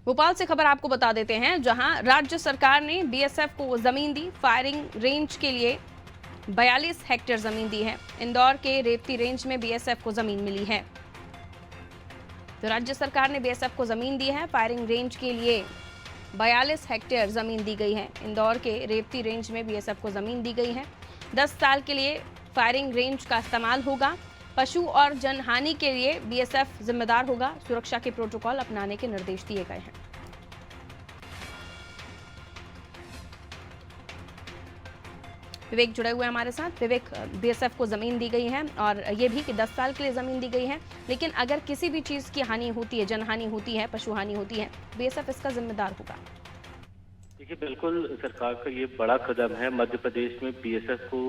भोपाल से खबर आपको बता देते हैं, जहां राज्य सरकार ने बीएसएफ को जमीन दी। फायरिंग रेंज के लिए 42 हेक्टेयर जमीन दी है। इंदौर के रेवती रेंज में बीएसएफ को जमीन मिली है। तो राज्य सरकार ने बीएसएफ को जमीन दी है। फायरिंग रेंज के लिए 42 हेक्टेयर जमीन दी गई है। इंदौर के रेवती रेंज में बीएसएफ को जमीन दी गई है। 10 साल के लिए फायरिंग रेंज का इस्तेमाल होगा। पशु और जनहानि के लिए बीएसएफ जिम्मेदार होगा। सुरक्षा के प्रोटोकॉल अपनाने के निर्देश दिए गए हैं। विवेक जुड़े हुए हमारे साथ। विवेक, बीएसएफ को जमीन दी गई है और ये भी कि 10 साल के लिए जमीन दी गई है, लेकिन अगर किसी भी चीज की हानि होती है, जनहानि होती है, पशु हानि होती है, बीएसएफ इसका जिम्मेदार होगा। देखिए, बिल्कुल सरकार का ये बड़ा कदम है। मध्य प्रदेश में बीएसएफ को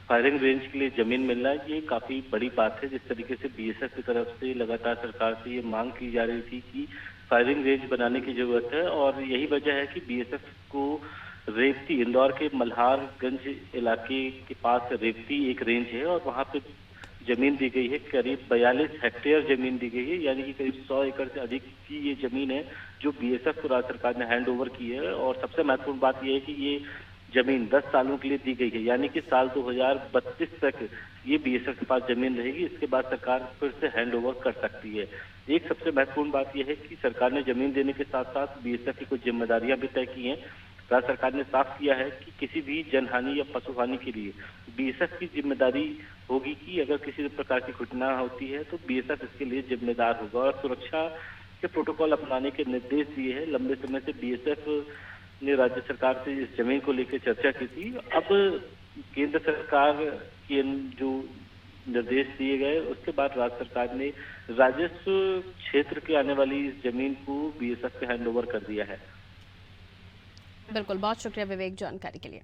फायरिंग रेंज के लिए जमीन मिलना, ये काफी बड़ी बात है। जिस तरीके से बीएसएफ की तरफ से लगातार सरकार से ये मांग की जा रही थी कि फायरिंग रेंज बनाने की जरूरत है, और यही वजह है कि बीएसएफ को रेवती, इंदौर के मल्हारगंज इलाके के पास रेवती एक रेंज है और वहां पे जमीन दी गई है। करीब 42 हेक्टेयर जमीन दी गई है, यानी कि करीब 100 एकड़ से अधिक की ये जमीन है जो बीएसएफ को राज्य सरकार ने हैंड ओवर की है। और सबसे महत्वपूर्ण बात यह है कि ये जमीन 10 सालों के लिए दी गई है, यानी कि साल 2032 तक ये बीएसएफ के पास जमीन रहेगी। इसके बाद सरकार फिर से हैंड ओवर कर सकती है। एक सबसे महत्वपूर्ण बात यह है कि सरकार ने जमीन देने के साथ साथ बीएसएफ की कुछ जिम्मेदारियां भी तय की हैं। राज्य सरकार ने साफ किया है कि किसी भी जनहानि या पशु हानि के लिए बीएसएफ की जिम्मेदारी होगी कि अगर किसी प्रकार की घटना होती है तो बीएसएफ इसके लिए जिम्मेदार होगा। और सुरक्षा के प्रोटोकॉल अपनाने के निर्देश दिए हैं। लंबे समय से बीएसएफ ने राज्य सरकार से इस जमीन को लेकर चर्चा की थी। अब केंद्र सरकार के जो निर्देश दिए गए, उसके बाद राज्य सरकार ने राजस्व क्षेत्र के आने वाली इस जमीन को बीएसएफ के हैंड ओवर कर दिया है। बिल्कुल, बहुत शुक्रिया विवेक जानकारी के लिए।